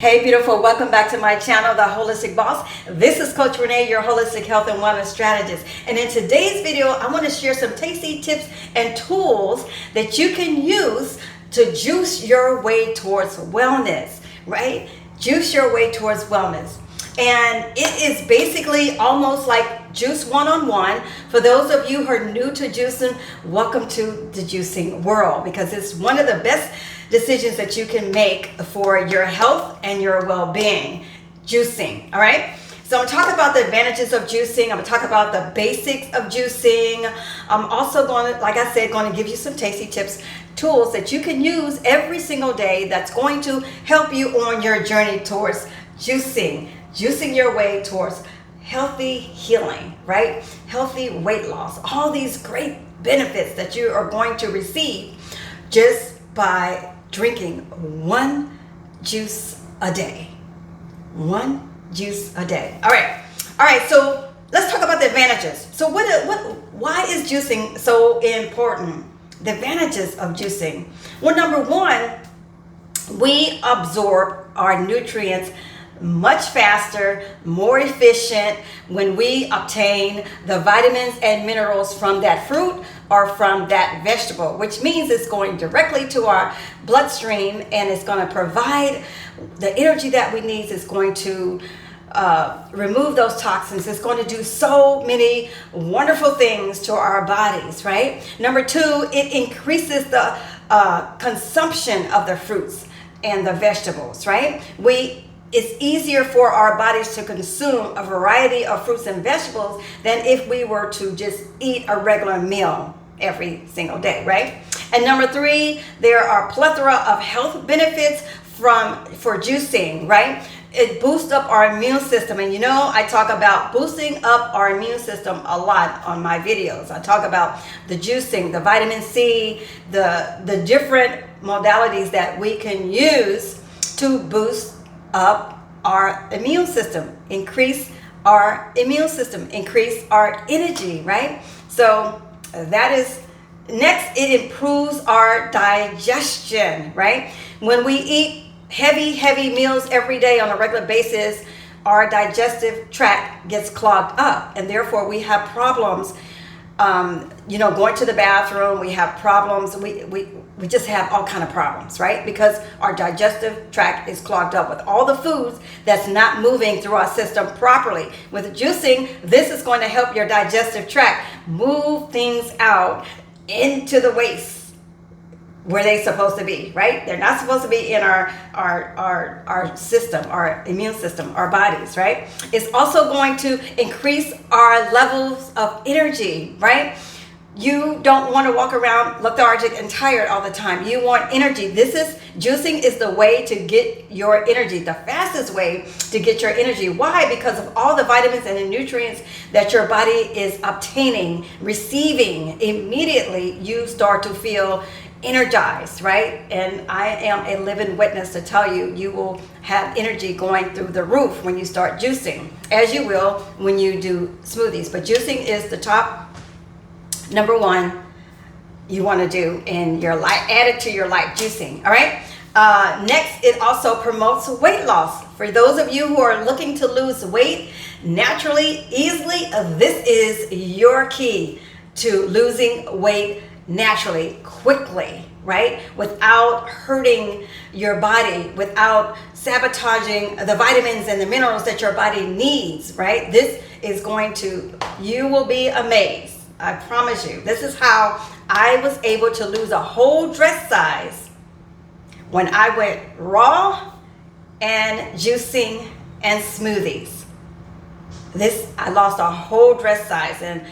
Hey beautiful, welcome back to my channel, The Holistic Boss. This is Coach Renee, your holistic health and wellness strategist. And in today's video, I want to share some tasty tips and tools that you can use to juice your way towards wellness, right? Juice your way towards wellness. And it is basically almost like Juice One-on-One. For those of you who are new to juicing, welcome to the juicing world, because it's one of the best decisions that you can make for your health and your well-being. Juicing, all right? So I'm talking about the advantages of juicing. I'm going to talk about the basics of juicing. I'm also going to, like I said, going to give you some tasty tips, tools that you can use every single day that's going to help you on your journey towards juicing your way towards healthy healing, right? Healthy weight loss, all these great benefits that you are going to receive just by drinking one juice a day. One juice a day. All right, so let's talk about the advantages. So why is juicing so important? The advantages of juicing. Well, number one, we absorb our nutrients much faster, more efficient when we obtain the vitamins and minerals from that fruit or from that vegetable, which means it's going directly to our bloodstream and it's going to provide the energy that we need. It's going to remove those toxins. It's going to do so many wonderful things to our bodies, right? Number two, it increases the consumption of the fruits and the vegetables, right? It's easier for our bodies to consume a variety of fruits and vegetables than if we were to just eat a regular meal every single day, right? And number three, there are a plethora of health benefits for juicing, right? It boosts up our immune system. And you know, I talk about boosting up our immune system a lot on my videos. I talk about the juicing, the vitamin C, the different modalities that we can use to boost up our immune system, increase our immune system, increase our energy, right? So that is next. It improves our digestion, right? When we eat heavy meals every day on a regular basis, our digestive tract gets clogged up, and therefore we have problems going to the bathroom. We have problems. We just have all kind of problems, right? Because our digestive tract is clogged up with all the foods that's not moving through our system properly. With juicing, this is going to help your digestive tract move things out into the waste where they're supposed to be, right? They're not supposed to be in our system, our immune system, our bodies, right? It's also going to increase our levels of energy, right? You don't want to walk around lethargic and tired all the time. You want energy. Juicing is the way to get your energy, the fastest way to get your energy. Why? Because of all the vitamins and the nutrients that your body is obtaining, receiving. Immediately, you start to feel energized, right? And I am a living witness to tell you, you will have energy going through the roof when you start juicing, as you will when you do smoothies. But juicing is the top number one you want to do in your life, add it to your life, juicing, all right? Next, it also promotes weight loss. For those of you who are looking to lose weight naturally, easily, this is your key to losing weight naturally, quickly, right? Without hurting your body, without sabotaging the vitamins and the minerals that your body needs, right? This is you will be amazed. I promise you. This is how I was able to lose a whole dress size when I went raw and juicing and smoothies. I lost a whole dress size, and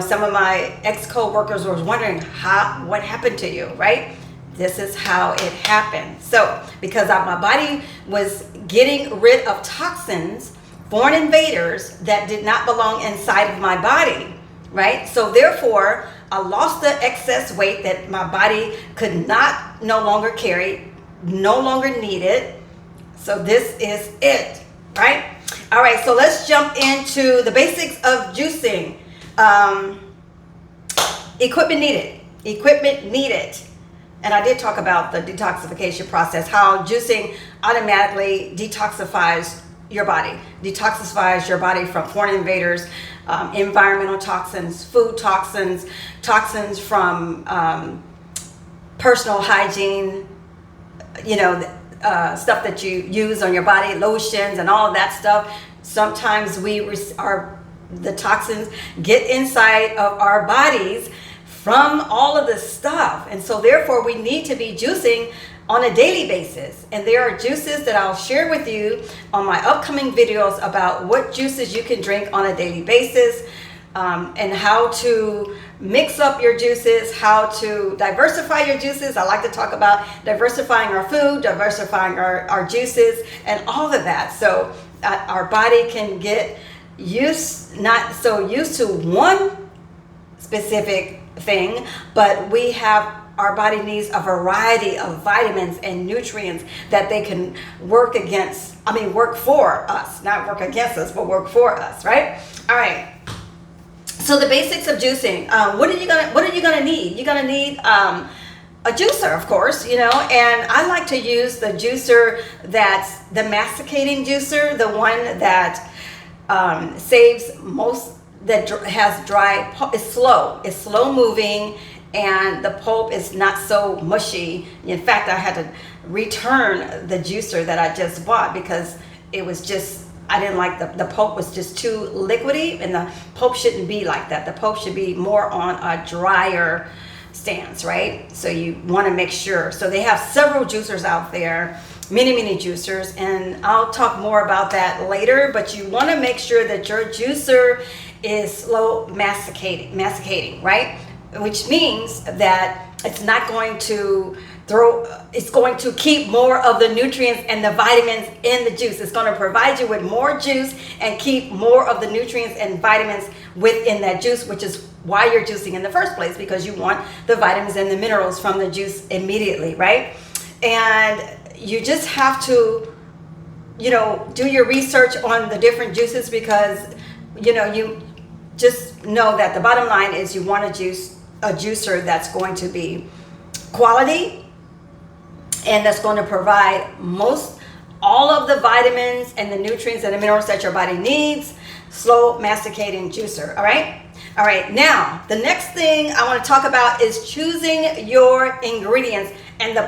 some of my ex-co-workers were wondering what happened to you, right? This is how it happened. So because my body was getting rid of toxins, foreign invaders that did not belong inside of my body, right? So therefore, I lost the excess weight that my body could no longer carry, no longer needed. So this is it, right? All right, so let's jump into the basics of juicing. Equipment needed. and I did talk about the detoxification process, how juicing automatically detoxifies your body from foreign invaders, environmental toxins, food toxins, toxins from personal hygiene, stuff that you use on your body, lotions and all of that stuff. Sometimes the toxins get inside of our bodies from all of this stuff. And so therefore we need to be juicing on a daily basis. And there are juices that I'll share with you on my upcoming videos about what juices you can drink on a daily basis, and how to mix up your juices, how to diversify your juices. I like to talk about diversifying our food, diversifying our juices, and all of that. So our body can get not so used to one specific thing, but our body needs a variety of vitamins and nutrients that they can work for us, not work against us, but work for us, right? All right. So the basics of juicing. What are you gonna need? You're gonna need a juicer, of course, and I like to use the juicer that's the masticating juicer, the one that saves most, that has dry, it's slow moving, and the pulp is not so mushy. In fact, I had to return the juicer that I just bought because it was just, I didn't like the pulp was just too liquidy, and the pulp shouldn't be like that. The pulp should be more on a drier stance, right? So you want to make sure. So they have several juicers out there, many juicers, and I'll talk more about that later, but you want to make sure that your juicer is slow masticating, right? Which means that it's not going to it's going to keep more of the nutrients and the vitamins in the juice. It's going to provide you with more juice and keep more of the nutrients and vitamins within that juice, which is why you're juicing in the first place, because you want the vitamins and the minerals from the juice immediately, right? And you just have to, do your research on the different juices, because, you just know that the bottom line is you want a juicer that's going to be quality and that's going to provide all of the vitamins and the nutrients and the minerals that your body needs. Slow masticating juicer. All right, now the next thing I want to talk about is choosing your ingredients, and the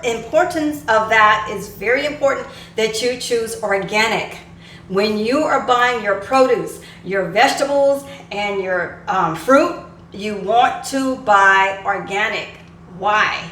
importance of that is very important, that you choose organic. When you are buying your produce, your vegetables, and your fruit, you want to buy organic. Why?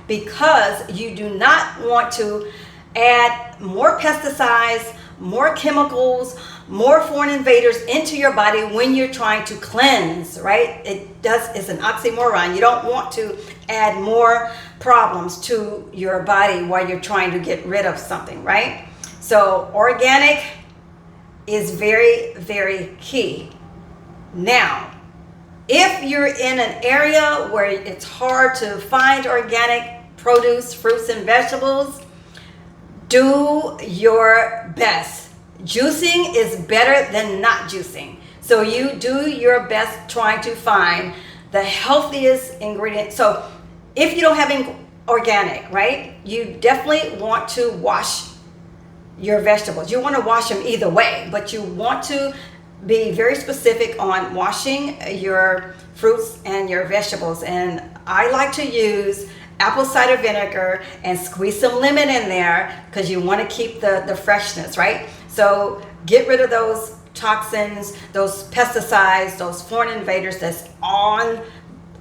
Because you do not want to add more pesticides, more chemicals, more foreign invaders into your body when you're trying to cleanse, right? It's an oxymoron. You don't want to add more problems to your body while you're trying to get rid of something, right? So organic is very, very key. Now, if you're in an area where it's hard to find organic produce, fruits, and vegetables, do your best. Juicing is better than not juicing. So you do your best trying to find the healthiest ingredient. So if you don't have organic, right, you definitely want to wash your vegetables. You want to wash them either way, but you want to be very specific on washing your fruits and your vegetables. And I like to use apple cider vinegar and squeeze some lemon in there, because you want to keep the freshness, right? So get rid of those toxins, those pesticides, those foreign invaders that's on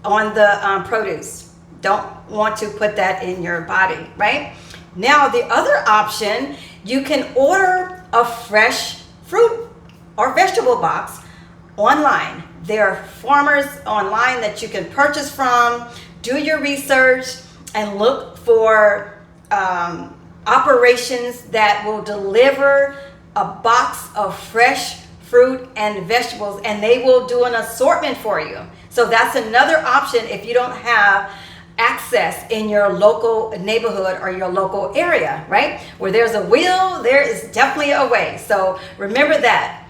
the produce. Don't want to put that in your body, right? Now the other option, you can order a fresh fruit or vegetable box online. There are farmers online that you can purchase from. Do your research and look for operations that will deliver a box of fresh fruit and vegetables, and they will do an assortment for you. So that's another option if you don't have access in your local neighborhood or your local area, right? Where there's a will, there is definitely a way. So remember that.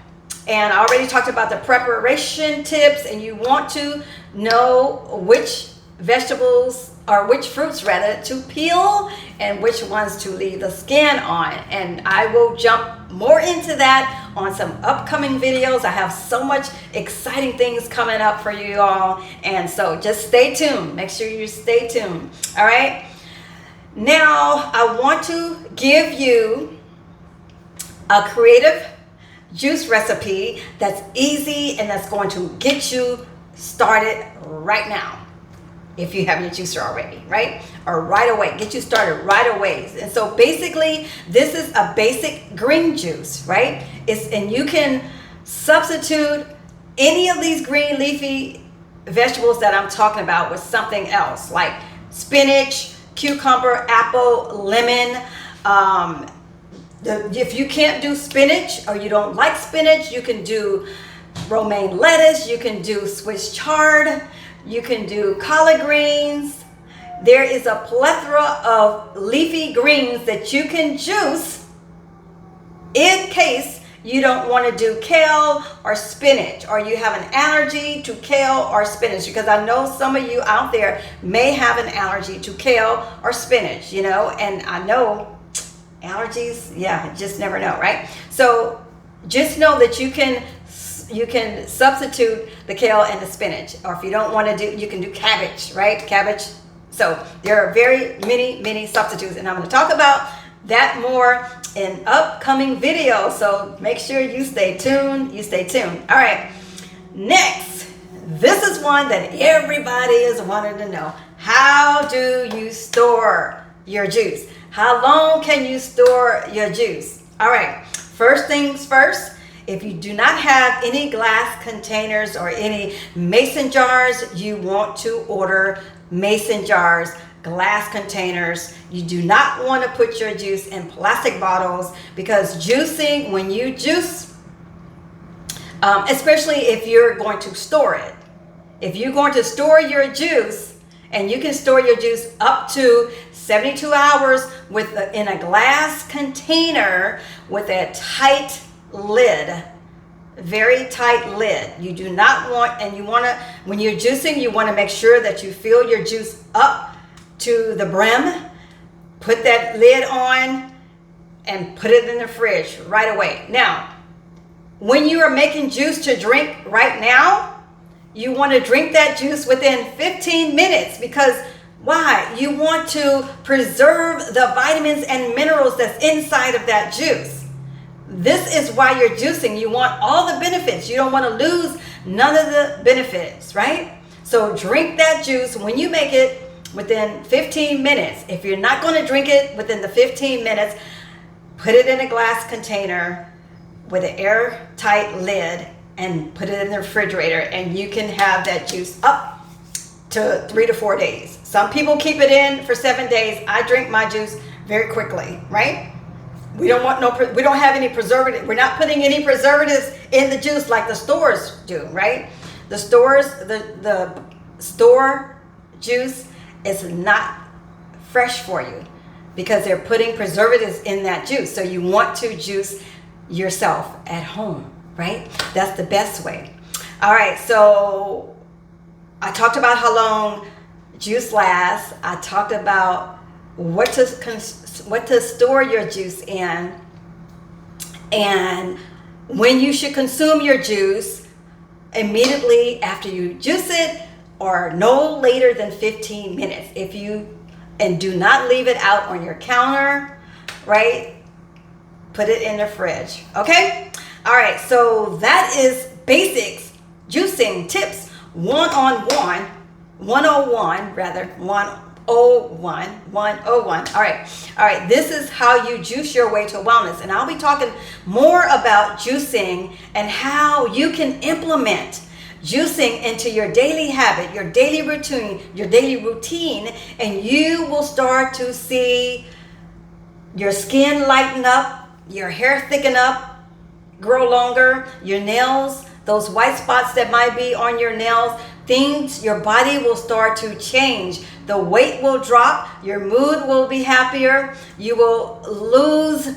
And I already talked about the preparation tips, and you want to know which vegetables or which fruits rather, to peel and which ones to leave the skin on. And I will jump more into that on some upcoming videos. I have so much exciting things coming up for you all. And so just stay tuned. Make sure you stay tuned. All right. Now I want to give you a creative juice recipe that's easy and that's going to get you started right now. If you have your juicer already, right? Or right away, get you started right away. And so basically, this is a basic green juice, right? And you can substitute any of these green leafy vegetables that I'm talking about with something else, like spinach, cucumber, apple, lemon. If you can't do spinach or you don't like spinach, you can do romaine lettuce, you can do Swiss chard, you can do collard greens. There is a plethora of leafy greens that you can juice in case you don't want to do kale or spinach, or you have an allergy to kale or spinach, because I know some of you out there may have an allergy to kale or spinach, you know, and I know allergies, yeah, just never know, right? So just know that you can substitute the kale and the spinach, or if you don't want to do, you can do cabbage, right? Cabbage. So there are very many substitutes, and I'm going to talk about that more in upcoming videos. So make sure you stay tuned. All right. Next, this is one that everybody is wanting to know. How do you store your juice? How long can you store your juice? All right. First things first. If you do not have any glass containers or any mason jars, you want to order mason jars, glass containers. You do not want to put your juice in plastic bottles, because juicing, when you juice, especially if you're going to store it, if you're going to store your juice, and you can store your juice up to 72 hours in a glass container with a tight lid, very tight lid. You do not want, and you want to, when you're juicing, you want to make sure that you fill your juice up to the brim. Put that lid on and put it in the fridge right away. Now, when you are making juice to drink right now, you want to drink that juice within 15 minutes, because why? You want to preserve the vitamins and minerals that's inside of that juice. This is why you're juicing. You want all the benefits. You don't want to lose none of the benefits, right? So drink that juice when you make it within 15 minutes. If you're not going to drink it within the 15 minutes, put it in a glass container with an airtight lid and put it in the refrigerator, and you can have that juice up to 3 to 4 days. Some people keep it in for 7 days. I drink my juice very quickly, right? We don't have any preservative. We're not putting any preservatives in the juice like the stores do, right? The stores, the store juice is not fresh for you because they're putting preservatives in that juice. So you want to juice yourself at home, right? That's the best way. All right, so I talked about how long juice lasts. I talked about what to store your juice in, and when you should consume your juice immediately after you juice it, or no later than 15 minutes. And do not leave it out on your counter, right? Put it in the fridge, okay? All right, so that is basics, juicing tips 101. All right, this is how you juice your way to wellness, and I'll be talking more about juicing and how you can implement juicing into your daily habit, your daily routine, and you will start to see your skin lighten up, your hair thicken up, grow longer, your nails, those white spots that might be on your nails, your body will start to change. The weight will drop, your mood will be happier, you will lose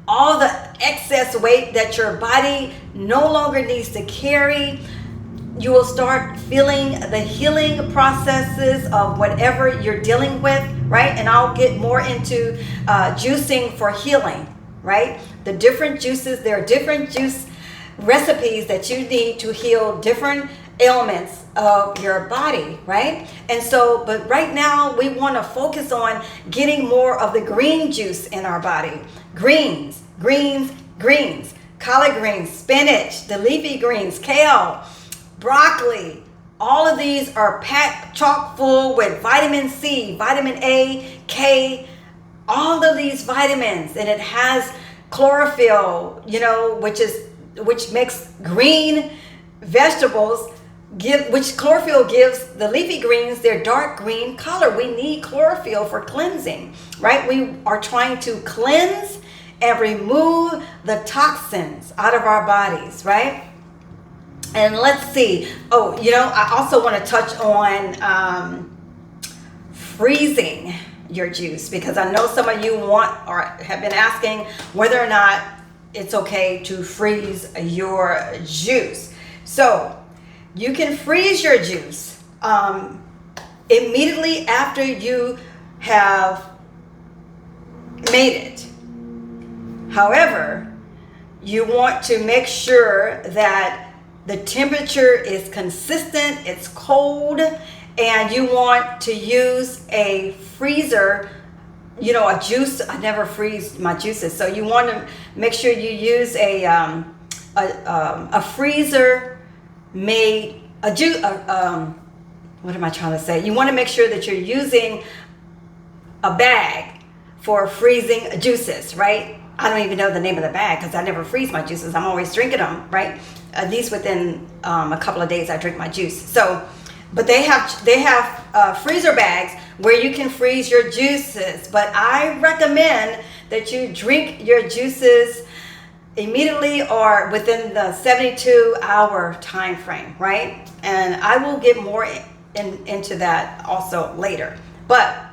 all the excess weight that your body no longer needs to carry. you will start feeling the healing processes of whatever you're dealing with, right? And I'll get more into juicing for healing, right? The different juices, there are different juice recipes that you need to heal different ailments of your body, right? And so, but right now we want to focus on getting more of the green juice in our body. Greens, collard greens, spinach, the leafy greens, kale, broccoli. All of these are packed chock full with vitamin C, vitamin A, K, all of these vitamins, and it has chlorophyll, which makes green vegetables which chlorophyll gives the leafy greens their dark green color. We need chlorophyll for cleansing, right? We are trying to cleanse and remove the toxins out of our bodies, right? And let's see. I also want to touch on freezing your juice, because I know some of you have been asking whether or not it's okay to freeze your juice. So you can freeze your juice immediately after you have made it. However, you want to make sure that the temperature is consistent, it's cold, and you want to use a freezer, a juice. I never freeze my juices, so you want to make sure you use a freezer made what am I trying to say? You want to make sure that you're using a bag for freezing juices, right? I don't even know the name of the bag because I never freeze my juices. I'm always drinking them, right? At least within a couple of days I drink my juice. So, but they have freezer bags where you can freeze your juices. But I recommend that you drink your juices immediately or within the 72-hour time frame, right? And I will get more into that also later. But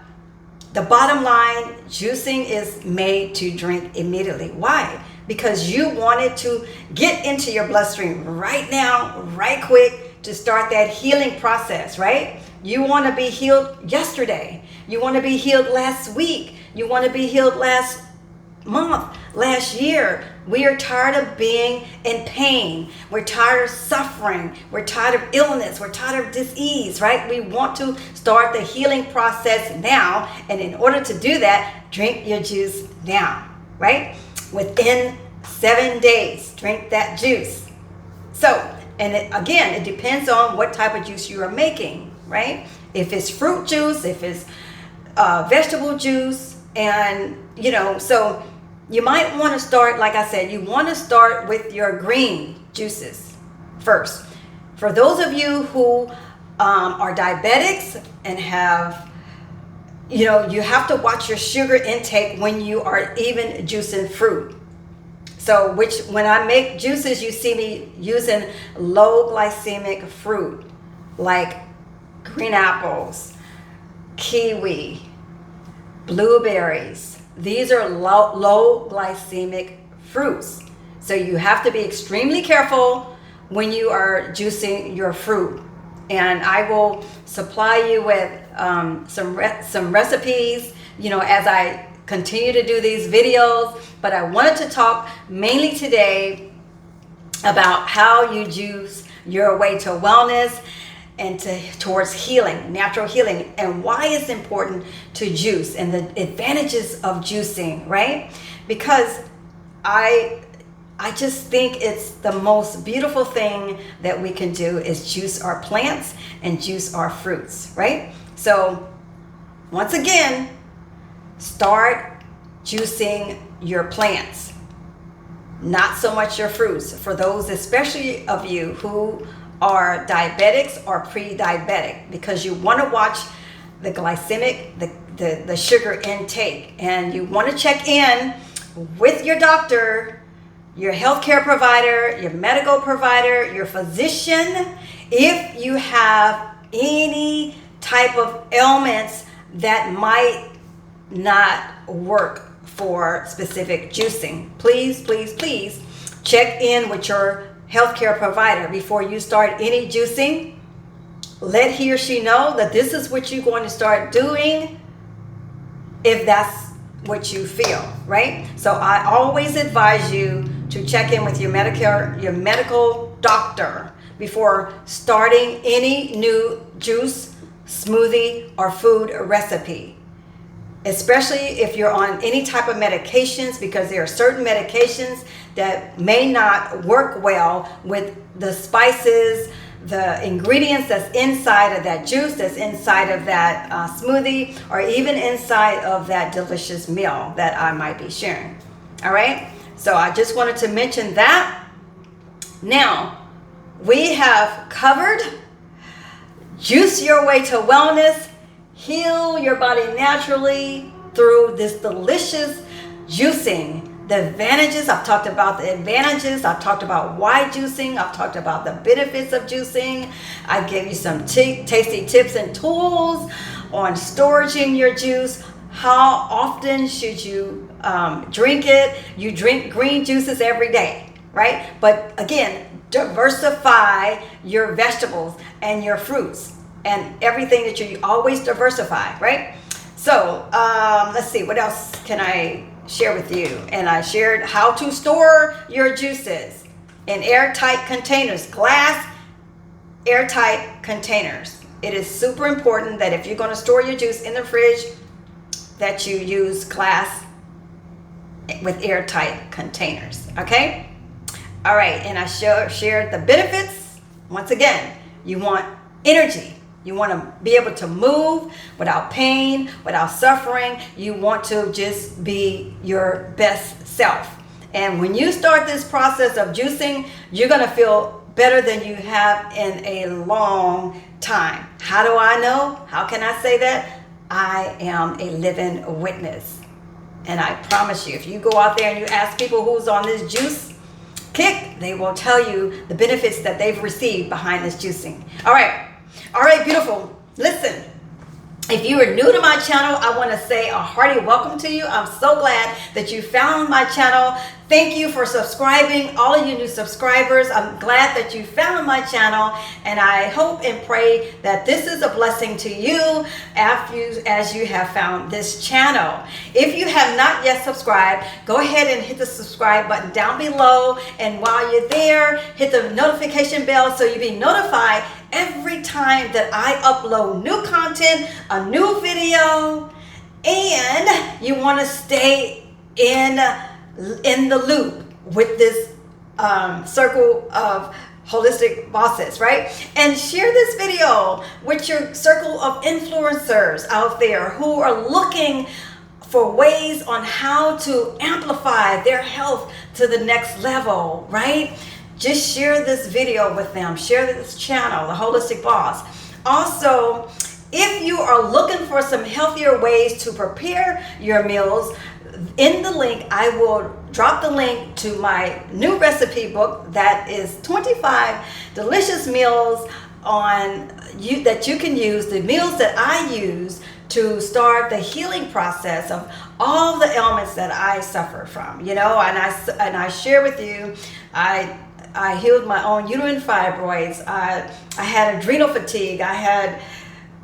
the bottom line, juicing is made to drink immediately. Why? Because you want it to get into your bloodstream right now, right quick, to start that healing process, right? You want to be healed yesterday. You want to be healed last week. You want to be healed last month, last year. We are tired of being in pain. We're tired of suffering. We're tired of illness. We're tired of disease, right? We want to start the healing process now. And in order to do that, drink your juice now, right? Within 7 days, drink that juice. So, and it depends on what type of juice you are making, right? If it's fruit juice, if it's vegetable juice, and so you might want to start, like I said, you want to start with your green juices first. For those of you who are diabetics and have, you have to watch your sugar intake when you are even juicing fruit. So when I make juices, you see me using low glycemic fruit like green apples, kiwi, blueberries. These are low glycemic fruits. So you have to be extremely careful when you are juicing your fruit. And I will supply you with some recipes, as I continue to do these videos. But I wanted to talk mainly today about how you juice your way to wellness and towards healing, natural healing, and why it's important to juice and the advantages of juicing, right? Because I just think it's the most beautiful thing that we can do is juice our plants and juice our fruits, right? So once again, start juicing your plants, not so much your fruits. For those, especially of you who are diabetics or pre-diabetic, because you want to watch the glycemic, the sugar intake, and you want to check in with your doctor, your healthcare provider, your medical provider, your physician, if you have any type of ailments that might not work for specific juicing. Please check in with your healthcare provider, before you start any juicing, let he or she know that this is what you're going to start doing if that's what you feel, right? So I always advise you to check in with your medical doctor before starting any new juice, smoothie, or food recipe. Especially if you're on any type of medications, because there are certain medications that may not work well with the spices, the ingredients that's inside of that juice, that's inside of that smoothie, or even inside of that delicious meal that I might be sharing. All right, so I just wanted to mention that. Now, we have covered juice your way to wellness, heal your body naturally through this delicious juicing. The advantages, I've talked about the advantages. I've talked about why juicing. I've talked about the benefits of juicing. I gave you some tasty tips and tools on storing your juice. How often should you drink it? You drink green juices every day, right? But again, diversify your vegetables and your fruits and everything that you always diversify, right? So let's see, what else can I share with you? And I shared how to store your juices in airtight containers, glass airtight containers. It is super important that if you're going to store your juice in the fridge, that you use glass with airtight containers, okay? All right, and I shared the benefits. Once again, you want energy. You want to be able to move without pain, without suffering. You want to just be your best self. And when you start this process of juicing, you're going to feel better than you have in a long time. How do I know? How can I say that? I am a living witness. And I promise you, if you go out there and you ask people who's on this juice kick, they will tell you the benefits that they've received behind this juicing. All right, beautiful. Listen, if you are new to my channel, I want to say a hearty welcome to you. I'm so glad that you found my channel. Thank you for subscribing, all of you new subscribers. I'm glad that you found my channel, and I hope and pray that this is a blessing to you as you have found this channel. If you have not yet subscribed, go ahead and hit the subscribe button down below, and while you're there, hit the notification bell so you'll be notified every time that I upload new content, a new video, and you want to stay in the loop with this circle of holistic bosses, right? And share this video with your circle of influencers out there who are looking for ways on how to amplify their health to the next level, right? Just share this video with them. Share this channel, The Holistic Boss. Also, if you are looking for some healthier ways to prepare your meals, in the link, I will drop the link to my new recipe book that is 25 delicious meals that you can use, the meals that I use to start the healing process of all the ailments that I suffer from, and I share with you, I healed my own uterine fibroids. I had adrenal fatigue. I had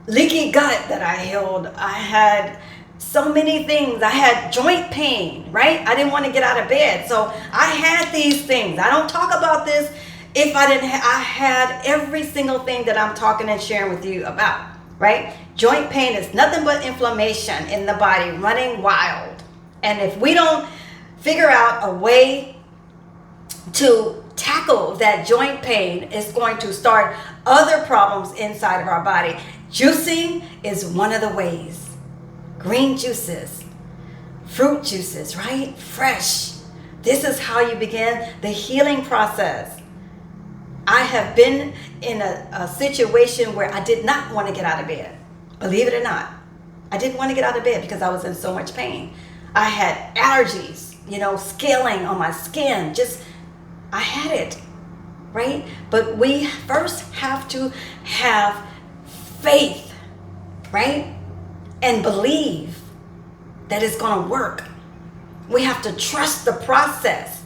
leaky gut that I healed. I had so many things. I had joint pain, right? I didn't want to get out of bed. So I had these things. I don't talk about this if I didn't I had every single thing that I'm talking and sharing with you about, right? Joint pain is nothing but inflammation in the body running wild. And if we don't figure out a way to tackle that joint pain, it's going to start other problems inside of our body. Juicing is one of the ways. Green juices, fruit juices, right? Fresh. This is how you begin the healing process. I have been in a situation where I did not want to get out of bed. Believe it or not. I didn't want to get out of bed because I was in so much pain. I had allergies, scaling on my skin. I had it, right? But we first have to have faith, right? And believe that it's going to work. We have to trust the process.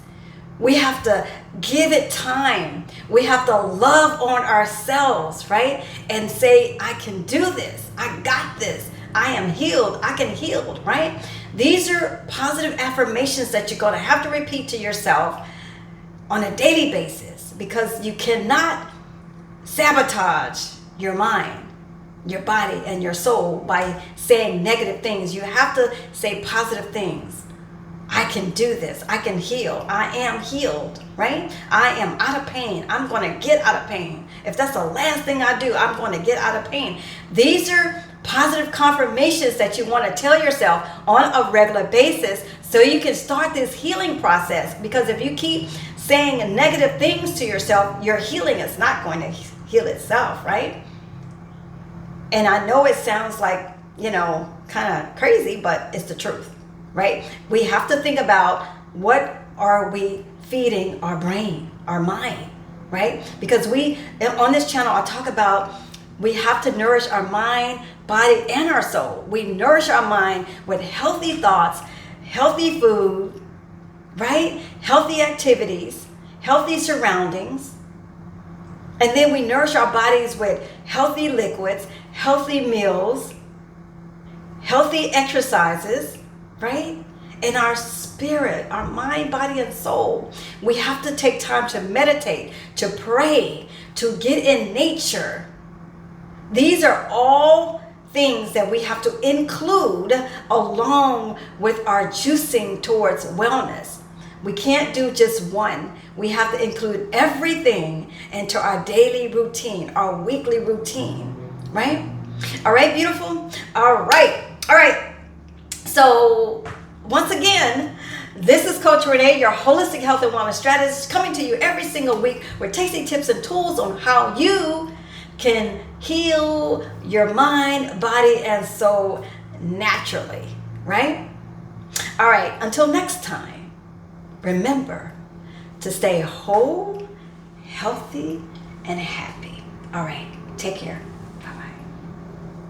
We have to give it time. We have to love on ourselves, right? And say, I can do this. I got this. I am healed. I can heal, right? These are positive affirmations that you're going to have to repeat to yourself on a daily basis, because you cannot sabotage your mind, your body, and your soul by saying negative things. You have to say positive things. I can do this. I can heal. I am healed, right? I am out of pain. I'm going to get out of pain. If that's the last thing I do, I'm going to get out of pain. These are positive confirmations that you want to tell yourself on a regular basis so you can start this healing process. Because if you keep saying negative things to yourself, your healing is not going to heal itself, right? And I know it sounds like, kind of crazy, but it's the truth. Right? We have to think about, what are we feeding our brain, our mind, right? Because on this channel, I talk about we have to nourish our mind, body, and our soul. We nourish our mind with healthy thoughts, healthy food, right? Healthy activities, healthy surroundings. And then we nourish our bodies with healthy liquids, healthy meals, healthy exercises, right? In our spirit, our mind, body, and soul, we have to take time to meditate, to pray, to get in nature. These are all things that we have to include along with our juicing towards wellness. We can't do just one. We have to include everything into our daily routine, our weekly routine, right? All right, beautiful. All right. So once again, this is Coach Renee, your holistic health and wellness strategist, coming to you every single week with tasty tips and tools on how you can heal your mind, body, and soul naturally, right? All right, until next time, remember to stay whole, healthy, and happy. All right, take care.